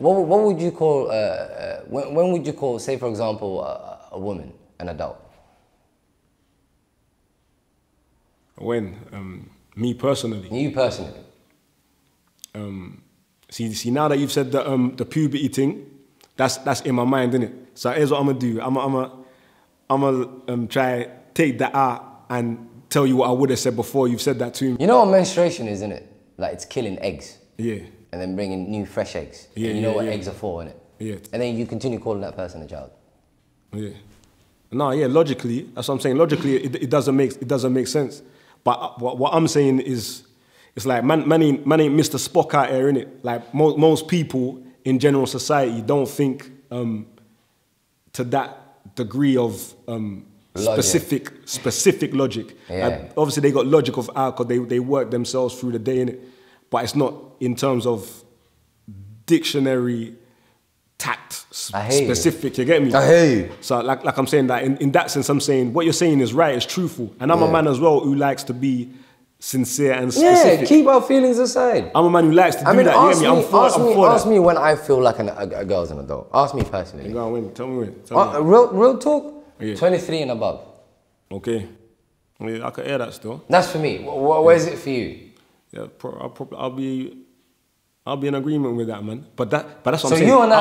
What would you call, when would you call, say for example, a woman, an adult? When? Me personally. You personally. See now that you've said the puberty thing, that's in my mind, innit? So here's what I'm gonna do. I'm gonna try take that out and tell you what I would have said before you've said that to me. You know what menstruation is, innit? Like it's killing eggs. Yeah. And then bringing new fresh eggs. Yeah, and you know what eggs are for, innit? Yeah. And then you continue calling that person a child. Yeah. No, yeah, logically, that's what I'm saying. Logically, it doesn't make sense. But what I'm saying is, it's like man ain't Mr. Spock out here, innit? Like most people in general society don't think to that degree of specific logic. Yeah. Like, obviously, they got logic of alcohol. They work themselves through the day, innit? But it's not in terms of dictionary tact specific. You get me? I hear you. So like I'm saying that in that sense, I'm saying what you're saying is right. It's truthful, and I'm a man as well who likes to be sincere and specific. Yeah, keep our feelings aside. I'm a man who likes to do that. You get me? I'm for ask me when I feel like a girl's an adult. Ask me personally. Go on, when? Tell me when. Real talk. Yeah. 23 and above. Okay. Yeah, I can hear that still. That's for me. Where is it for you? Yeah, I'll be in agreement with that, man. But that's what I'm saying. So you and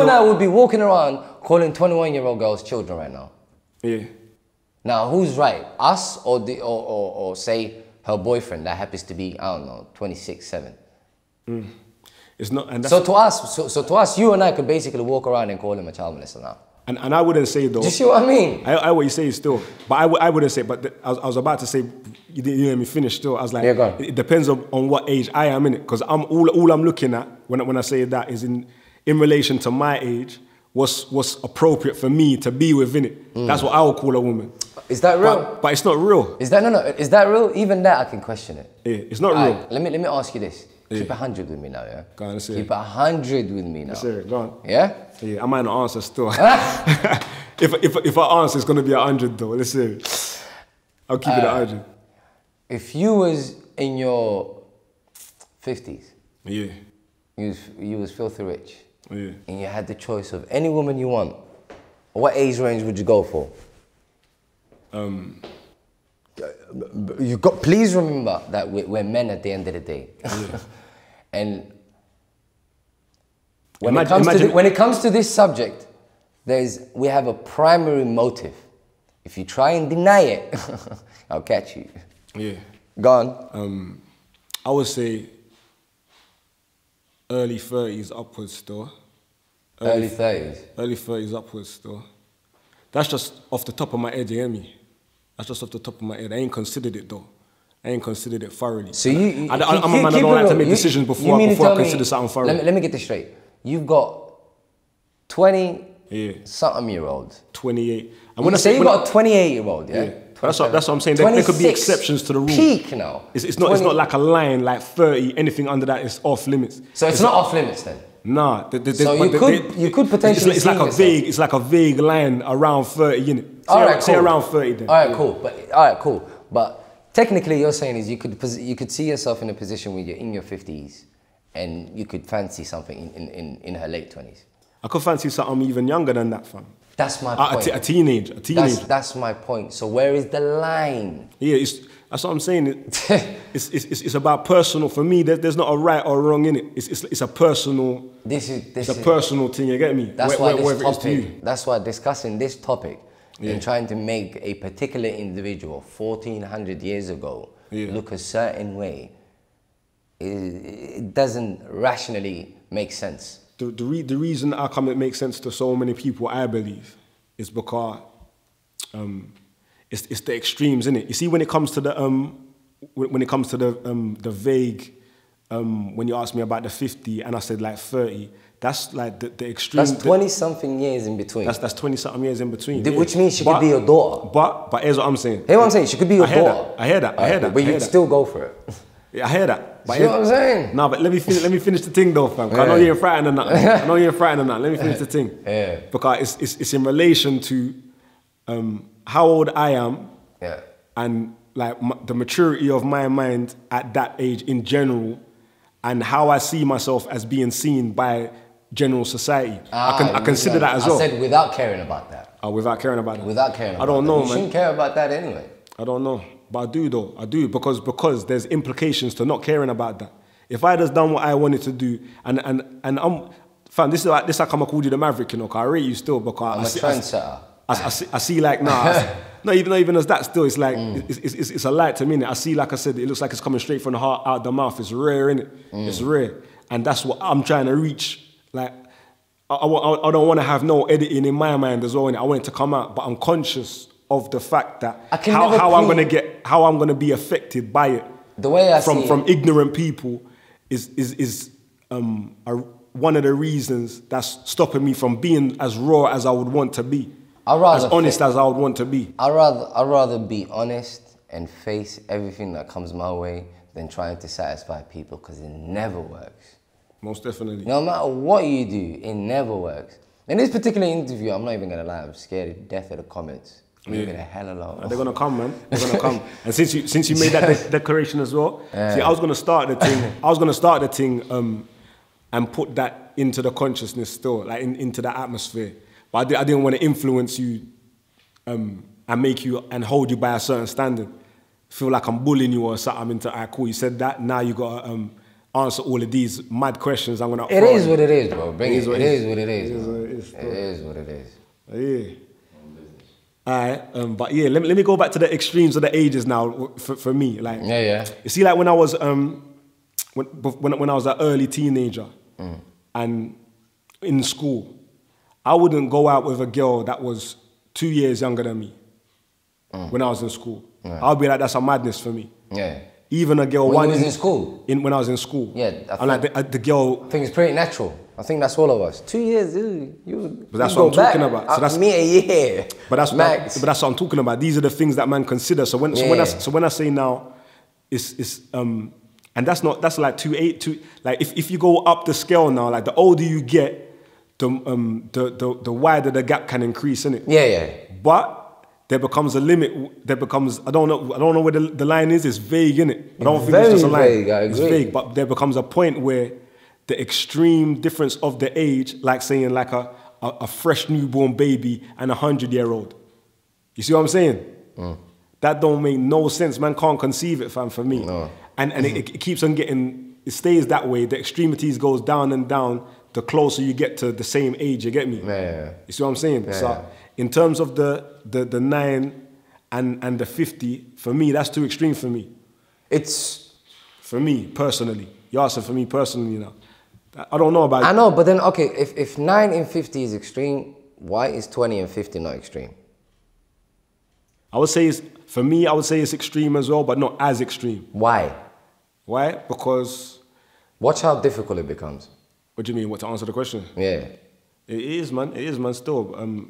I would be walking around calling 21-year-old girls children right now. Yeah. Now who's right? Us or say her boyfriend that happens to be, I don't know, 26, 7. It's not. And so to us, you and I could basically walk around and call him a child molester now. And I wouldn't say though. Do you see what I mean? I what you say still, but I wouldn't say. But I was about to say, you didn't let me finish. Still, I was like, yeah, go on. It depends on what age I am in it, because all I'm looking at when I say that is in relation to my age, what's appropriate for me to be within it. That's what I would call a woman. Is that real? But it's not real. Is that no? Is that real? Even that I can question it. Yeah, it's not real. Let me ask you this. Keep 100 with me now, yeah? Go on, let's see. Keep 100 with me now. Let's hear it, go on. Yeah? Yeah, I might not answer still. if I answer, it's going to be 100 though. Let's see it. I'll keep it at 100. If you was in your 50s, yeah, you was filthy rich, yeah, and you had the choice of any woman you want, what age range would you go for? Please remember that we're men at the end of the day. Yeah. And when it comes to this subject, we have a primary motive. If you try and deny it, I'll catch you. Yeah. Go on. I would say early 30s upwards still. Early 30s? Early 30s upwards still. That's just off the top of my head, you hear me? That's just off the top of my head. I ain't considered it though. I ain't considered it thoroughly. So I'm a man that don't like to make decisions before I consider something thoroughly. Let me get this straight. You've got 20-something-year-olds. 28. And when I say you've got a 28-year-old, yeah? That's what I'm saying. There could be exceptions to the rule. Peak now. It's not like a line like 30. Anything under that is off limits. So it's not off limits then. Nah. So you could potentially. It's like a vague line around 30, innit? Say around 30 then. All right, cool. But technically, you're saying is you could see yourself in a position where you're in your 50s, and you could fancy something in her late 20s. I could fancy something even younger than that, fam. That's my point. A teenage. That's my point. So where is the line? Yeah, that's what I'm saying. It's about personal. For me, there's not a right or wrong in it. It's a personal. It's a personal thing. You get me? That's why discussing this topic and trying to make a particular individual 1400 years ago look a certain way, it doesn't rationally make sense. The reason how come it makes sense to so many people, I believe, is because it's the extremes, innit? You see, when it comes to the vague, when you asked me about the 50 and I said like 30, that's like the extreme. That's 20-something years in between. That's 20-something years in between. Which means she could be your daughter. But here's what I'm saying. Here's what I'm saying. She could be your daughter. I hear that. But you'd still go for it. Yeah, I hear that. But you know what I'm saying? No, but let me finish the thing though, fam. I know you're frightened or not. Let me finish the thing. Yeah. Because it's in relation to how old I am. Yeah. And like the maturity of my mind at that age in general, and how I see myself as being seen by general society. I consider that as well. I said without caring about that. Oh, without caring about it. Without caring about I don't that. know, You man. shouldn't care about that anyway. I don't know. But I do though. I do because there's implications to not caring about that. If I just done what I wanted to do and I'm fam, this is like I'm called you the Maverick, you know, 'cause I rate you still because I'm a trendsetter. I see like not even as that still, it's like it's a light to me. I see, like I said, it looks like it's coming straight from the heart out the mouth. It's rare, innit? It's rare. And that's what I'm trying to reach. Like I don't want to have no editing in my mind as well, innit? I want it to come out, but I'm conscious of the fact that how I'm gonna be affected by it. The way I from see from ignorant people is one of the reasons that's stopping me from being as raw as I would want to be. As honest as I would want to be. I'd rather be honest and face everything that comes my way than trying to satisfy people, because it never works. Most definitely. No matter what you do, it never works. In this particular interview, I'm not even gonna lie, I'm scared to death of the comments. I'm leaving a hell alone. They're gonna come, man. They're gonna come. And since you made that declaration as well, see, I was gonna start the thing. And put that into the consciousness still, like into the atmosphere. But I didn't want to influence you and make you and hold you by a certain standard. Feel like I'm bullying you or something. Into, all right, cool, you said that, now you got to answer all of these mad questions. I'm gonna. It is what it is, bro. Bring it. It is what it is. It is what it is. Yeah. Alright, but yeah, let me go back to the extremes of the ages now for me. Like, yeah. You see, like when I was when I was an early teenager and in school, I wouldn't go out with a girl that was 2 years younger than me when I was in school. Yeah. I'll be like, that's a madness for me. Yeah. Even a girl when you was in school? When I was in school. Yeah. I'm like, the girl... I think it's pretty natural. I think that's all of us. 2 years, dude. But that's what I'm talking about. So that's me a year. But that's what I'm talking about. These are the things that man consider. So when I say now, it's and that's like 2 like if you go up the scale now, like the older you get, the wider the gap can increase, innit? Yeah. But there becomes a limit. There becomes I don't know where the line is. It's vague, innit? I don't think it's just a line. Vague, I agree. It's vague, but there becomes a point where the extreme difference of the age, like saying like a fresh newborn baby and 100-year-old. You see what I'm saying? That don't make no sense. Man can't conceive it, fam, for me. No. And it keeps on getting, it stays that way. The extremities goes down and down the closer you get to the same age, you get me? Yeah. You see what I'm saying? Yeah. So in terms of the 9 and the 50, for me, that's too extreme for me. It's... For me, personally. You asking for me personally now. I don't know about... I know, but then, okay, if 9 and 50 is extreme, why is 20 and 50 not extreme? I would say for me, I would say it's extreme as well, but not as extreme. Why? Why? Because... Watch how difficult it becomes. What do you mean? What, to answer the question? Yeah. It is, man, still.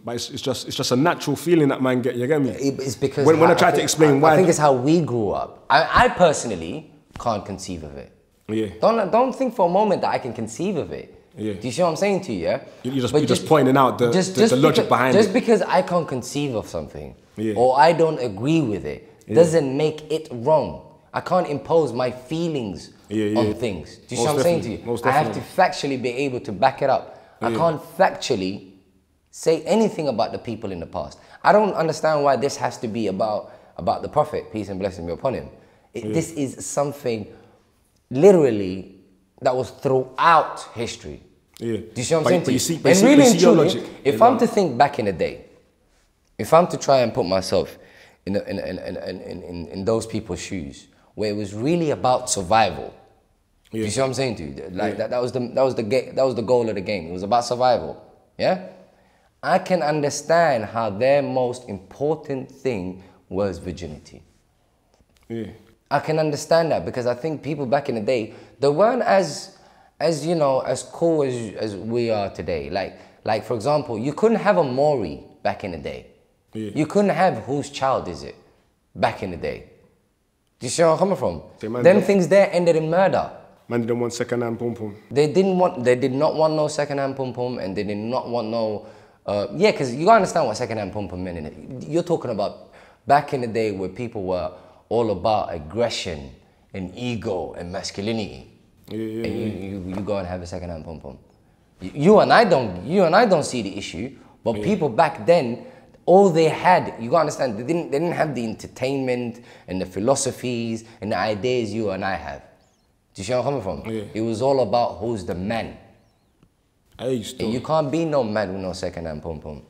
But it's just a natural feeling that man get, you get me? It's because... When I try to explain why... I think it's how we grew up. I personally can't conceive of it. Yeah. Don't think for a moment that I can conceive of it. Yeah. Do you see what I'm saying to you, yeah? You're just pointing out the logic behind it. Just because I can't conceive of something, yeah, or I don't agree with it, doesn't make it wrong. I can't impose my feelings on things. Do you see what I'm saying to you? I have to factually be able to back it up. I can't factually say anything about the people in the past. I don't understand why this has to be about the Prophet, peace and blessing be upon him. This is something literally that was throughout history. Yeah. Do you see what I'm saying to you? And really and truly, if I'm to think back in the day, if I'm to try and put myself in those people's shoes, where it was really about survival. Do you see what I'm saying to you? Like that was the goal of the game. It was about survival. Yeah? I can understand how their most important thing was virginity. Yeah. I can understand that because I think people back in the day, they weren't as you know, as cool as we are today. Like for example, you couldn't have a Maury back in the day. Yeah. You couldn't have whose child is it back in the day. Do you see where I'm coming from? Them things there ended in murder. Man didn't want second-hand pum-pum. They did not want no second-hand pum-pum, and they did not want no, yeah, because you gotta understand what second-hand pum-pum meant in it. You're talking about back in the day where people were all about aggression and ego and masculinity. And you go and have a second-hand pom-pom. You and I don't see the issue, but people back then, all they had, you gotta understand, they didn't have the entertainment and the philosophies and the ideas you and I have. Do you see where I'm coming from? Yeah. It was all about who's the man. I used to. You can't be no man with no second hand pom pom.